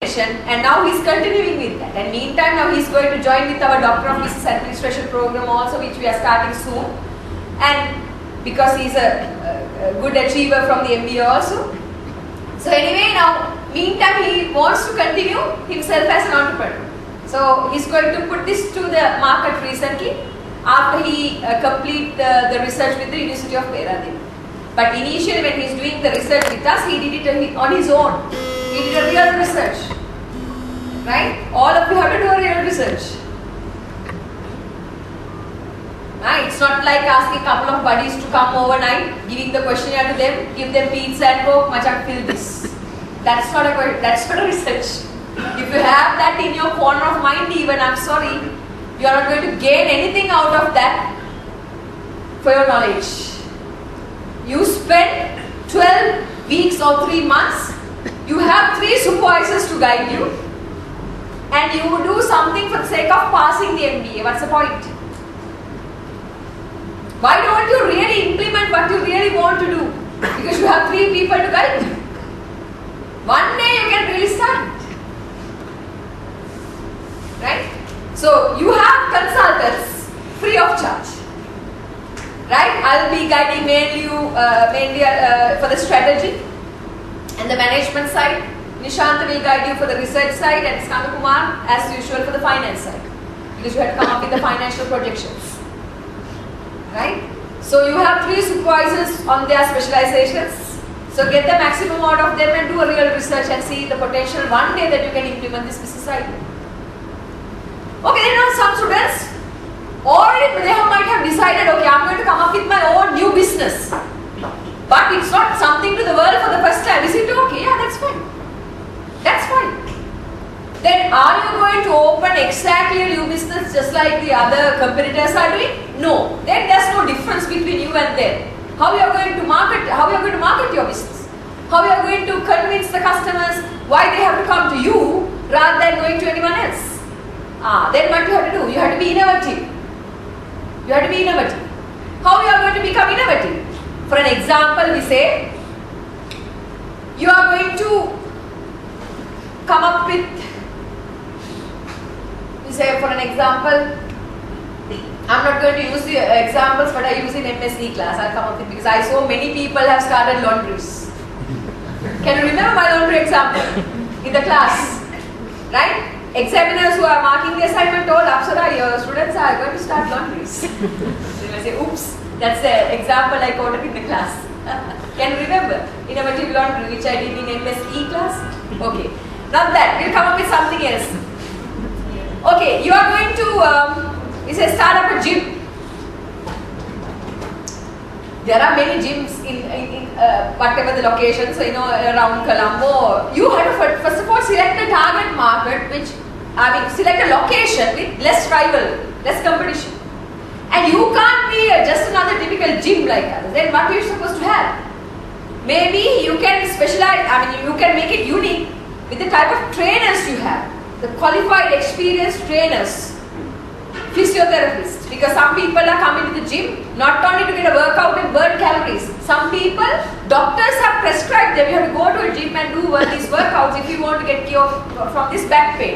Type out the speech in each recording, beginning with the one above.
and now he's continuing with that. And meantime, now he's going to join with our Doctor of Business Administration program also, which we are starting soon. And because he's a good achiever from the MBA also. So anyway, now meantime he wants to continue himself as an entrepreneur. So he's going to put this to the market recently after he complete the research with the University of Peradeniya. But initially when he's doing the research with us, he did it on his own. He did a real research. Right? All of you have to do a real research. Right? It's not like asking a couple of buddies to come overnight, giving the questionnaire to them, give them pizza and go, Machak, fill this. That's not a research. If you have that in your corner of mind even, I'm sorry, you are not going to gain anything out of that for your knowledge. You spend 12 weeks or 3 months, you have 3 supervisors to guide you, and you do something for the sake of passing the MBA. What's the point? Why don't you really implement what you really want to do? Because you have 3 people to guide you. One day you can really start. Right? So you have consultants free of charge. Right? I'll be guiding mainly for the strategy and the management side. Nishant will guide you for the research side, and Skanda Kumar as usual for the finance side. Because you have to come up with the financial projections. Right? So you have 3 supervisors on their specializations. So get the maximum out of them and do a real research and see the potential one day that you can implement this business idea. Okay, then some students already they might have decided, okay, I'm going to come up with my own new business. But it's not something to the world for the first time. Is it okay? Yeah, that's fine. That's fine. Then are you going to open exactly a new business just like the other competitors are doing? No. Then there's no difference between you and them. How you are going to market your business? How you are going to convince the customers why they have to come to you rather than going to anyone else? Then what you have to do? You have to be innovative. You have to be innovative. How you are going to become innovative? For an example, we say you are going to come up with, we say for an example, I'm not going to use the examples but I use in MSc class. I'll come up with, because I saw many people have started laundries. Can you remember my laundry example in the class? Right? Examiners who are marking the assignment told, Apsara, your students are going to start laundries. So you may say, oops, that's the example I quoted in the class. Can you remember? Innovative laundry, which I did in MSc class? Okay. Not that. We'll come up with something else. Okay, you are going to, start up a gym. There are many gyms in whatever the locations, around Colombo. You have to first of all select a target market, select a location with less rival, less competition. And you can't be just another typical gym like others. Then what are you supposed to have? Maybe you can specialize, you can make it unique with the type of trainers you have. The qualified, experienced trainers. Physiotherapists, because some people are coming to the gym not only to get a workout and burn calories. Some people, doctors have prescribed them, you have to go to a gym and do these workouts if you want to get cured from this back pain.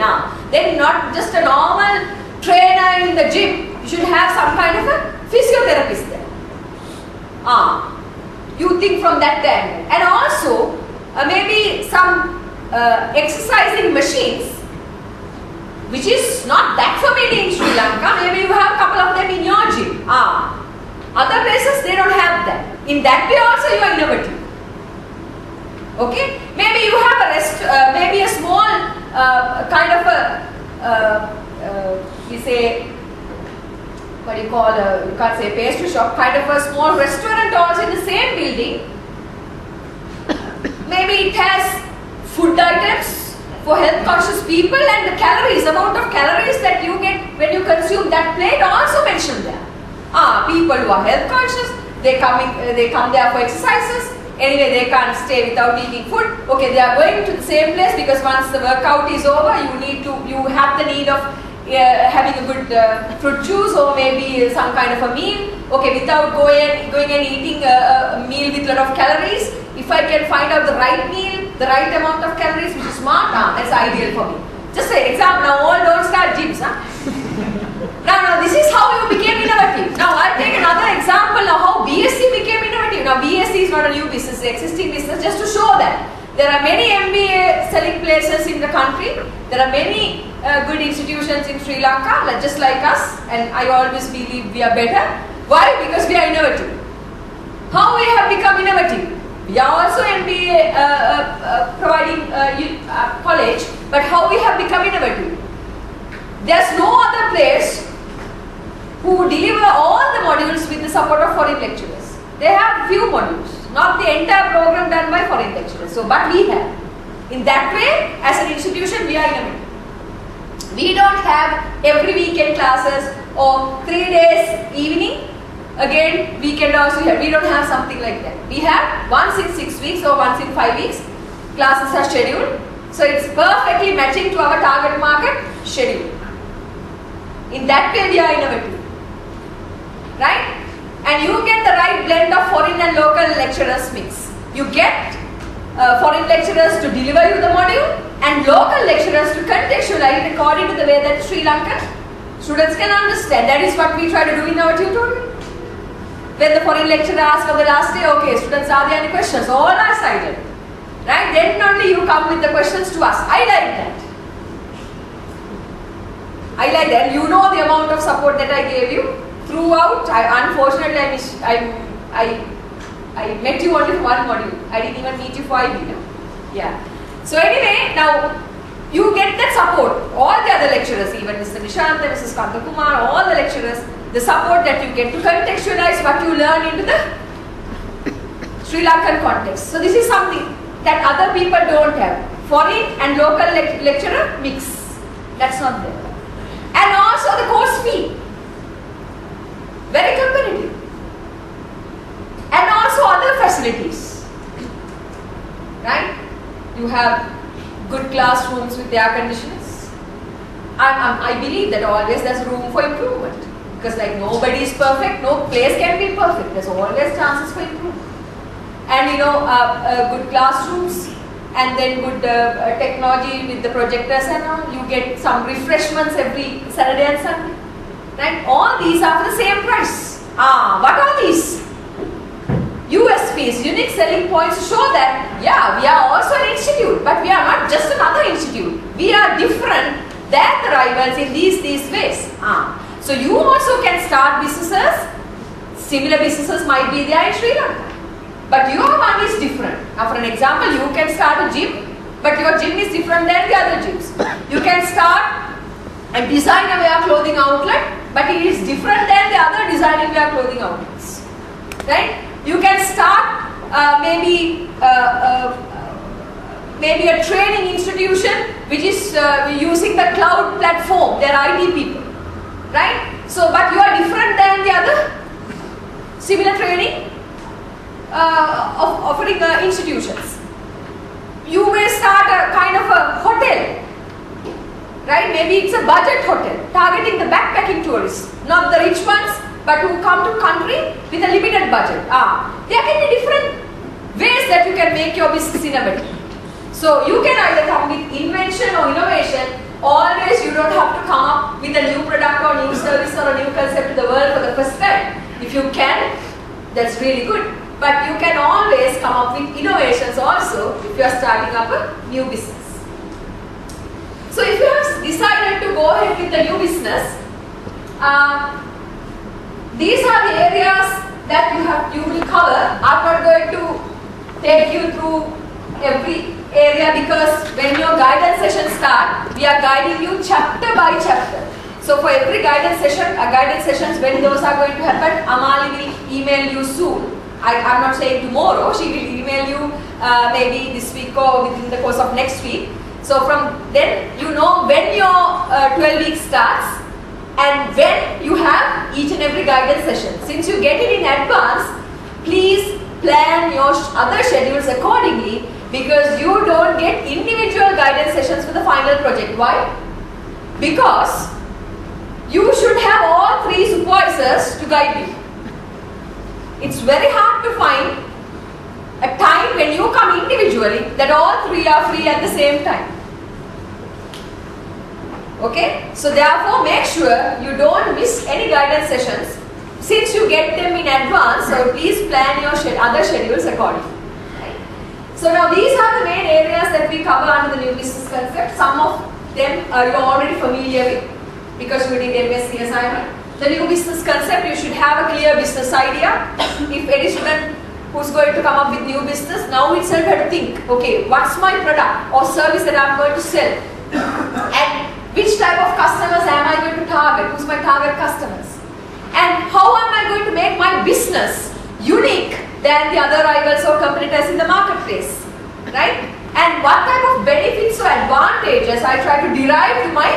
Then not just a normal trainer in the gym, you should have some kind of a physiotherapist there. You think from that angle. And also, maybe some exercising machines, which is not that familiar in Sri Lanka. Maybe you have a couple of them in your gym. Other places they don't have that. In that way also you are innovative. Okay? Maybe you have maybe a small kind of a, we say, what do you call, you can't say pastry shop, kind of a small restaurant also in the same building. Maybe it has food items for health conscious people, and the amount of calories that you get when you consume that plate also mentioned there. People who are health conscious, they come there for exercises. Anyway, they can't stay without eating food. Okay, they are going to the same place because once the workout is over, you have the need of having a good fruit juice or maybe some kind of a meal. Okay, without going and eating a meal with a lot of calories, if I can find out the right meal, the right amount of calories, which is smart, that's ideal for me. Just an example, now all don't start gyms. Now this is how you became innovative. Now I'll take another example of how BSc became innovative. Now BSc is not a new business, it's an existing business, just to show that there are many MBA selling places in the country. There are many good institutions in Sri Lanka, just like us, and I always believe we are better. Why? Because we are innovative. How we have become innovative? We are also MBA providing college, but how we have become innovative? There's no other place who deliver all the modules with the support of foreign lecturers. They have few modules, not the entire program done by foreign lecturers. So, but we have. In that way, as an institution, we are innovative. We don't have every weekend classes or 3 days evening. Again, weekend also here. We don't have something like that. We have once in 6 weeks or once in 5 weeks, classes are scheduled. So it's perfectly matching to our target market schedule. In that way, we are innovative. Right? And you get the right blend of foreign and local lecturers mix. You get foreign lecturers to deliver you the module and local lecturers to contextualize it according to the way that Sri Lankan students can understand. That is what we try to do in our tutorial. When the foreign lecturer asks on the last day, okay, students, are there any questions? All are silent. Right? Then only you come with the questions to us. I like that. I like that. You know the amount of support that I gave you throughout. Unfortunately, I met you only for one module. I didn't even meet you for IB. Yeah. So anyway, now you get that support. All the other lecturers, even Mr. Nishanta, Mrs. Kantakumar, all the lecturers, the support that you get to contextualize what you learn into the Sri Lankan context. So this is something that other people don't have. Foreign and local lecturer mix. That's not there. And also the course fee. Very competitive. And also other facilities. Right? You have good classrooms with air conditioners. I believe that always there's room for improvement. Because like nobody is perfect, no place can be perfect. There's always chances for improvement. And good classrooms and then good technology with the projectors and all. You get some refreshments every Saturday and Sunday. Right? All these are for the same price. What are these? USPs, unique selling points, to show that, yeah, we are also an institute, but we are not just another institute. We are different than the rivals in these ways. So you also can start businesses. Similar businesses might be there in Sri Lanka. But your one is different. Now for an example, you can start a gym, but your gym is different than the other gyms. You can start a designer wear clothing outlet, but it is different than the other designer wear clothing outlets. Right? You can start maybe a training institution which is using the cloud platform. They are IT people. Right? So, but you are different than the other similar training offering institutions. You may start a kind of a hotel. Right? Maybe it's a budget hotel targeting the backpacking tourists, not the rich ones, but who come to country with a limited budget. There can be different ways that you can make your business innovative. So you can either come with invention or innovation. Always you don't have to come up with a new product or new service or a new concept to the world for the first time. If you can, that's really good. But you can always come up with innovations also if you are starting up a new business. So if you have decided to go ahead with the new business, these are the areas that you will cover. I'm not going to take you through every area because when your guidance session starts, we are guiding you chapter by chapter. So for every guidance sessions, when those are going to happen, Amali will email you soon. I'm not saying tomorrow, she will email you maybe this week or within the course of next week. So from then, you know when your 12 weeks starts and when you have each and every guidance session. Since you get it in advance, please plan your other schedules accordingly because you don't get individual guidance sessions for the final project. Why? Because you should have all 3 supervisors to guide you. It's very hard to find a time when you come individually that all three are free at the same time. Okay? So therefore make sure you don't miss any guidance sessions. Since you get them in advance, so please plan your other schedules accordingly. Right? So now these are the main areas that we cover under the new business concept. Some of them you're already familiar with because you did MSc assignment. The new business concept, you should have a clear business idea. If any student who's going to come up with new business, now itself have to think, okay, what's my product or service that I'm going to sell? And which type of customers am I going to target? Who's my target customers? And how am I going to make my business unique than the other rivals or competitors in the marketplace? Right? And what type of benefits or advantages I try to derive to my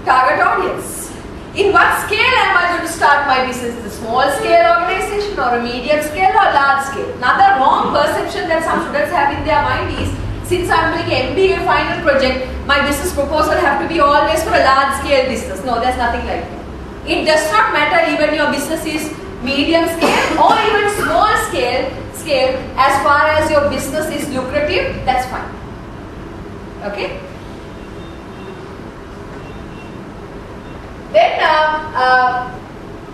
target audience? In what scale am I going to start my business? The small scale organization or a medium scale or large scale? Another wrong perception that some students have in their mind is, since I'm doing MBA final project, my business proposal have to be always for a large scale business. No, there's nothing like that. It does not matter even your business is medium scale or even small scale, as far as your business is lucrative, that's fine. Okay? Then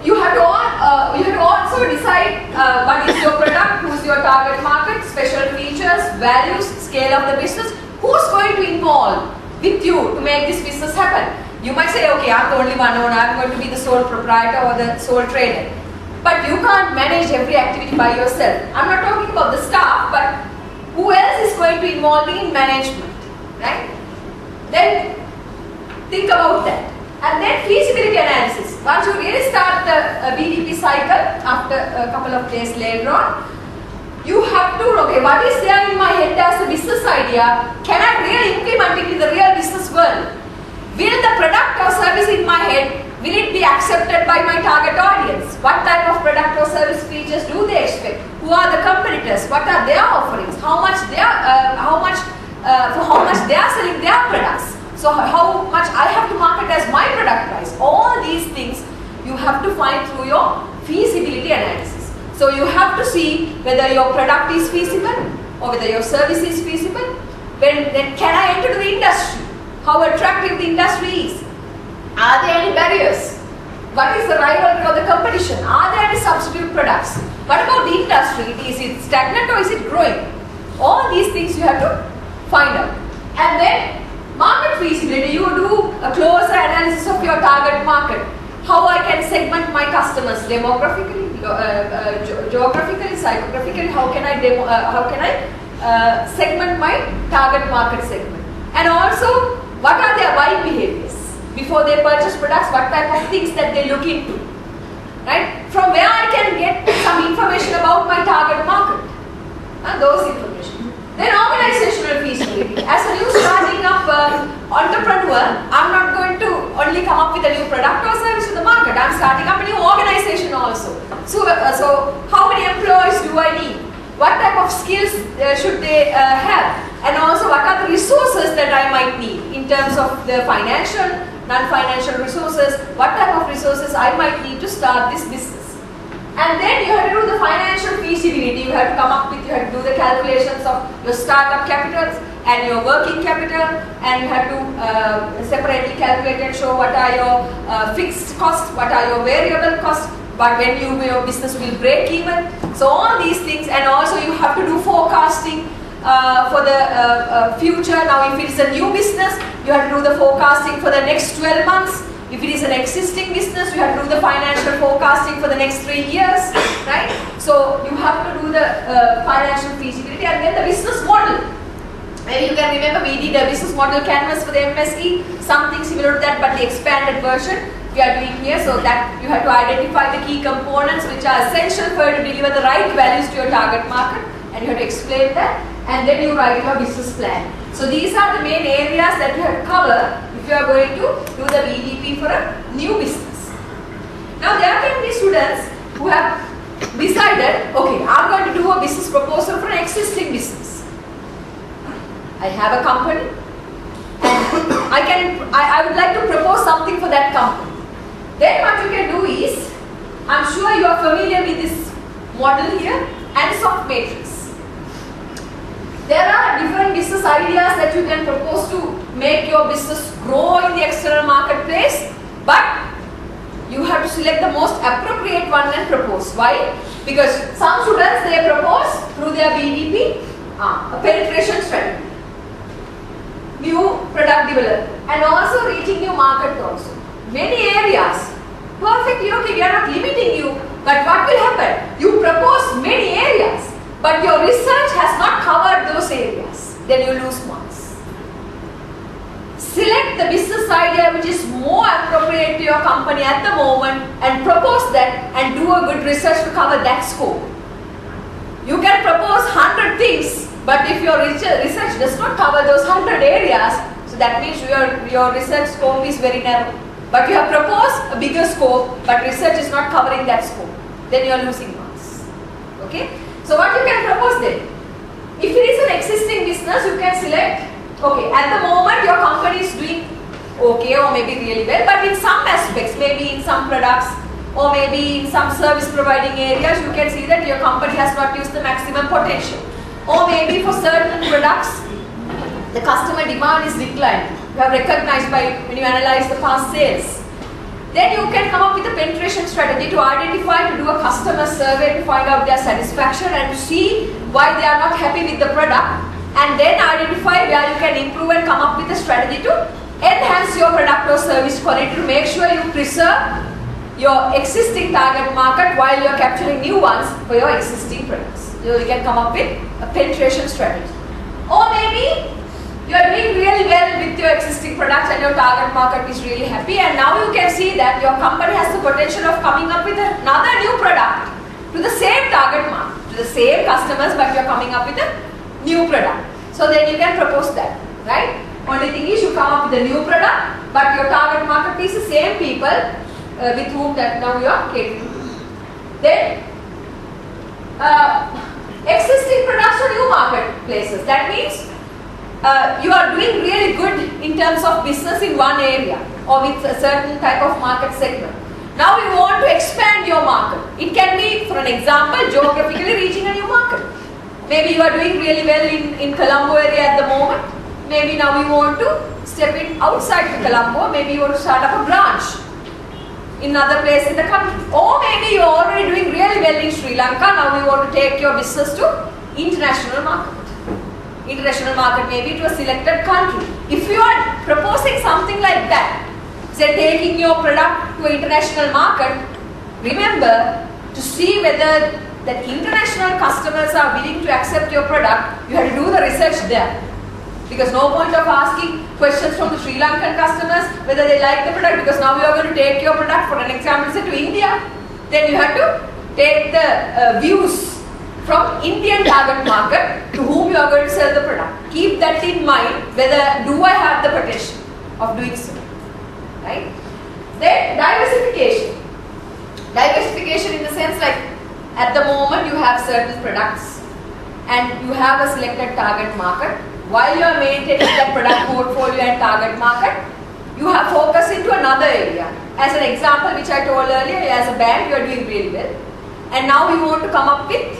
you have to also decide what is your product, who's your target market, special features, values, scale of the business, who's going to involve with you to make this business happen. You might say, okay, I'm the only one owner, I'm going to be the sole proprietor or the sole trader. But you can't manage every activity by yourself. I'm not talking about the staff, but who else is going to involve in management, right? Then think about that. And then feasibility analysis. Once you really start the BDP cycle, after a couple of days later on, you have to, okay, what is there in my head as a business idea? Can I really implement it in the real business world? Will the product or service in my head, will it be accepted by my target audience? What type of product or service features do they expect? Who are the competitors? What are their offerings? For how much they are selling their products? So how much I have to market as my product price? All these things you have to find through your feasibility analysis. So you have to see whether your product is feasible or whether your service is feasible. Then can I enter the industry? How attractive the industry is? Are there any barriers? What is the rivalry or the competition? Are there any substitute products? What about the industry? Is it stagnant or is it growing? All these things you have to find out. And then market feasibility, you do a closer analysis of your target market. How I can segment my customers demographically, geographically, psychographically. How can I segment my target market segment? And also, what are their buying behaviors before they purchase products? What type of things that they look into, right? From where I can get some information about my target market, those information. Then organizational feasibility. As a new starting up entrepreneur, I'm not going to only come up with a new product or service to the market. I'm starting up a new organization also. So how many employees do I need? What type of skills should they have? And also what are the resources that I might need in terms of the financial, non-financial resources, what type of resources I might need to start this business. And then you have to do the financial feasibility, you have to come up with, you have to do the calculations of your startup capitals and your working capital, and you have to separately calculate and show what are your fixed costs, what are your variable costs, but when your business will break even. So all these things, and also you have to do forecasting for the future. Now if it is a new business, you have to do the forecasting for the next 12 months. If it is an existing business, you have to do the financial forecasting for the next 3 years, right? So you have to do the financial feasibility, and then the business model. Maybe you can remember we did a business model canvas for the MSc, something similar to that, but the expanded version we are doing here. So that you have to identify the key components which are essential for you to deliver the right values to your target market, and you have to explain that, and then you write your business plan. So these are the main areas that you have to cover if you are going to do the BDP for a new business. Now there can be students who have decided, okay, I'm going to do a business proposal for an existing business. I have a company and I would like to propose something for that company. Then what you can do is, I'm sure you are familiar with this model here, and soft matrix. There are different business ideas that you can propose to make your business grow in the external marketplace, but you have to select the most appropriate one and propose. Why? Because some students, they propose through their BDP a penetration strategy, new product development, and also reaching new market also. Many areas, perfectly okay, we are not limiting you, but what will happen? You propose many areas, but your research has not covered those areas, then you lose marks. Select the business idea which is more appropriate to your company at the moment and propose that and do a good research to cover that scope. You can propose 100 things, but if your research does not cover those 100 areas, so that means your research scope is very narrow. But you have proposed a bigger scope, but research is not covering that scope, then you are losing marks. Okay? So what you can propose then? If it is an existing business, you can select, okay, at the moment your company is doing okay or maybe really well, but in some aspects, maybe in some products or maybe in some service providing areas, you can see that your company has not used the maximum potential. Or maybe for certain products, the customer demand is declining. You have recognized by when you analyze the past sales. Then you can come up with a penetration strategy to identify, to do a customer survey to find out their satisfaction and to see why they are not happy with the product, and then identify where you can improve and come up with a strategy to enhance your product or service quality to make sure you preserve your existing target market while you are capturing new ones for your existing products. So you can come up with a penetration strategy. Or maybe you are doing really well with your existing products and your target market is really happy, and now you can see that your company has the potential of coming up with another new product to the same target market, to the same customers, but you are coming up with a new product. So then you can propose that, right? Only thing is you come up with a new product, but your target market is the same people with whom that now you are catering to. Then existing products or new marketplaces. That means you are doing really good in terms of business in one area or with a certain type of market segment. Now you want to expand your market. It can be, for an example, geographically reaching a new market. Maybe you are doing really well in Colombo area at the moment. Maybe now you want to step in outside the Colombo. Maybe you want to start up a branch in another place in the country. Or maybe you are already doing really well in Sri Lanka. Now you want to take your business to international market. International market maybe to a selected country. If you are proposing something like that, say taking your product to an international market, remember to see whether that international customers are willing to accept your product. You have to do the research there. Because no point of asking questions from the Sri Lankan customers whether they like the product, because now you are going to take your product, for an example, say to India. Then you have to take the views from Indian target market to whom you are going to sell the product. Keep that in mind, whether do I have the potential of doing so, right? Then diversification. Diversification in the sense like at the moment you have certain products and you have a selected target market. While you are maintaining that product portfolio and target market, you have focus into another area. As an example which I told earlier, as a bank you are doing really well, and now you want to come up with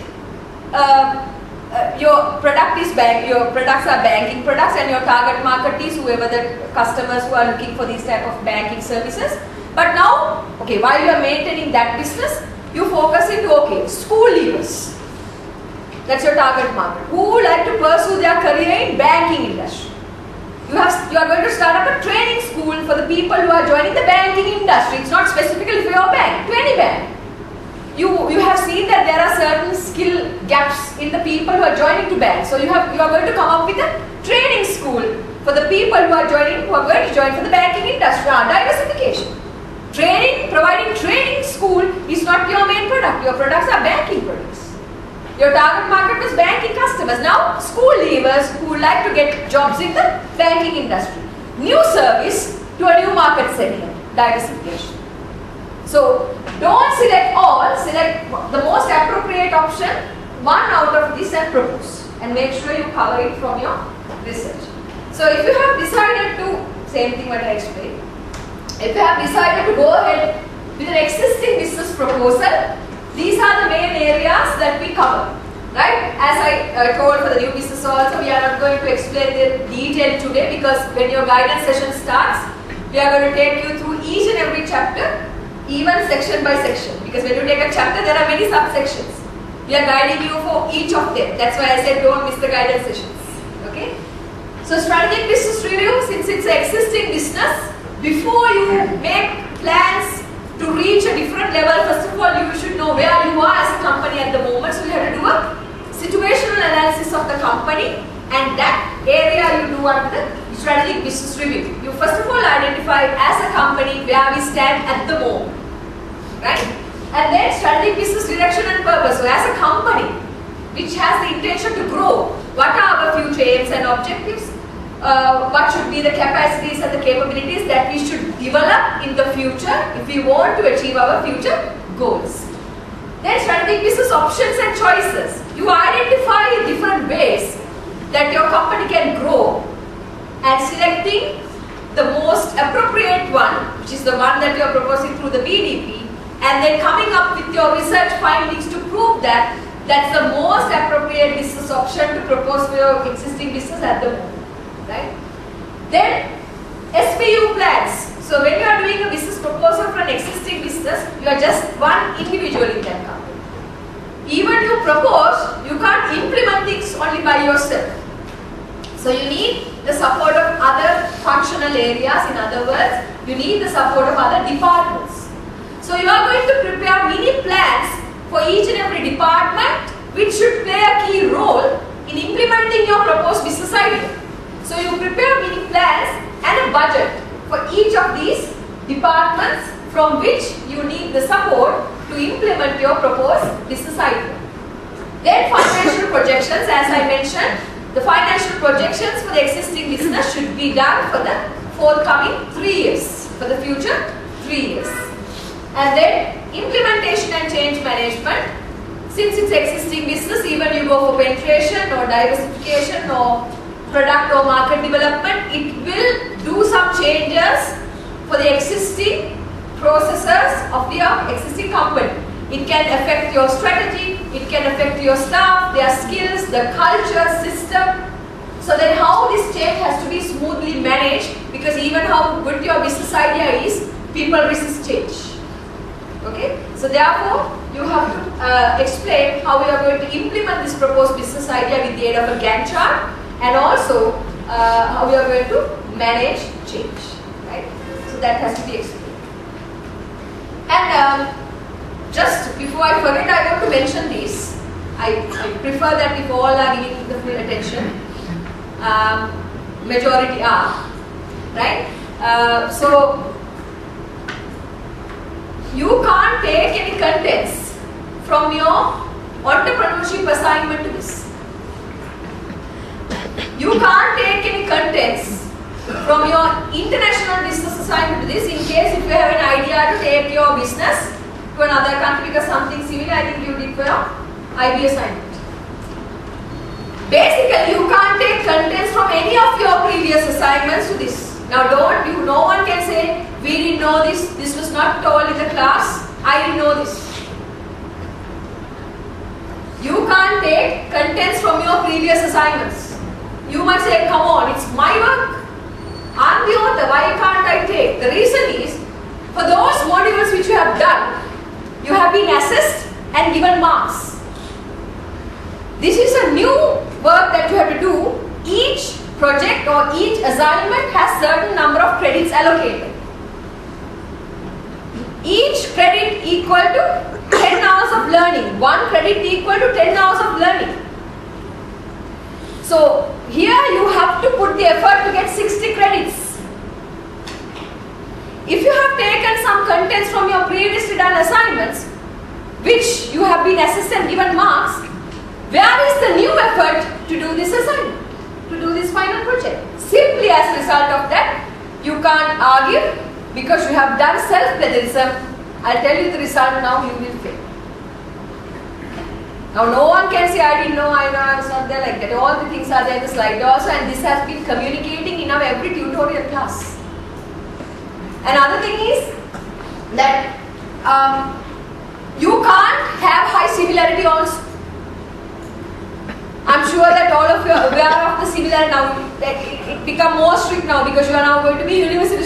your products are banking products and your target market is whoever the customers who are looking for these type of banking services. But now, okay, while you are maintaining that business, you focus into, okay, school leavers. That's your target market. Who would like to pursue their career in banking industry? You are going to start up a training school for the people who are joining the banking industry. It's not specifically for your bank, to any bank. You have seen that there are certain skill gaps in the people who are joining to banks. So you are going to come up with a training school for the people who are going to join for the banking industry. Diversification. Providing training school is not your main product. Your products are banking products. Your target market was banking customers. Now school leavers who would like to get jobs in the banking industry. New service to a new market segment. Diversification. So don't select all, select the most appropriate option, one out of this and propose, and make sure you cover it from your research. So if you have decided to, same thing what I explained, if you have decided to go ahead with an existing business proposal, these are the main areas that we cover. Right? As I told for the new business also, we are not going to explain the detail today, because when your guidance session starts, we are going to take you through each and every chapter, even section by section. Because when you take a chapter, there are many subsections. We are guiding you for each of them. That's why I said don't miss the guidance sessions. Okay? So strategic business review, since it's an existing business, before you make plans to reach a different level, first of all, you should know where you are as a company at the moment. So you have to do a situational analysis of the company, and that area you do under the strategic business review. You first of all identify as a company where we stand at the moment. Right? And then strategic business direction and purpose. So as a company which has the intention to grow, what are our future aims and objectives? What should be the capacities and the capabilities that we should develop in the future if we want to achieve our future goals? Then strategic business options and choices. You identify different ways that your company can grow, and selecting the most appropriate one, which is the one that you are proposing through the BDP, and then coming up with your research findings to prove that that's the most appropriate business option to propose for your existing business at the moment. Right? Then SBU plans. So when you are doing a business proposal for an existing business, you are just one individual in that company. Even you propose, you can't implement things only by yourself. So you need the support of other functional areas. In other words, you need the support of other departments. So you are going to prepare mini plans for each and every department, which should play a key role in implementing your proposed business idea. So you prepare mini plans and a budget for each of these departments, from which you need the support to implement your proposed business idea. Then financial projections, as I mentioned, the financial projections for the existing business should be done for the forthcoming 3 years, for the future 3 years. And then implementation and change management. Since it's existing business, even you go for penetration or diversification or product or market development, it will do some changes for the existing processes of the existing company. It can affect your strategy, it can affect your staff, their skills, the culture, system. So then how this change has to be smoothly managed, because even how good your business idea is, people resist change. Okay? So therefore, you have to explain how we are going to implement this proposed business idea with the aid of a Gantt chart, and also how we are going to manage change. Right? So that has to be explained. And just before I forget, I want to mention this. I prefer that if all are giving the full attention. Majority are. Right? So you can't take any contents from your entrepreneurship assignment to this. You can't take any contents from your international business assignment to this, in case if you have an idea to take your business to another country, because something similar I think you did for your IB assignment. Basically, you can't take contents from any of your previous assignments to this. Now no one can say, we didn't know this was not told in the class, I didn't know this. You can't take contents from your previous assignments. You might say, come on, it's my work. I'm the author, why can't I take? The reason is, for those modules which you have done, you have been assessed and given marks. This is a new work that you have to do. Each project or each assignment has certain number of credits allocated. Each credit equal to 10 hours of learning. One credit equal to 10 hours of learning. So here you have to put the effort to get 60 credits. If you have taken some contents from your previously done assignments, which you have been assessed and given marks, where is the new effort to do this assignment, to do this final project? Simply as a result of that, you can't argue, because you have done self-plagiarism. I'll tell you the result now, you will fail. Now no one can say, I didn't know, I was not there, like that. All the things are there in the slide also, and this has been communicating in our every tutorial class. Another thing is that you can't have high similarity also. I'm sure that all of you are aware of the similar now. That it become more strict now because you are now going to be university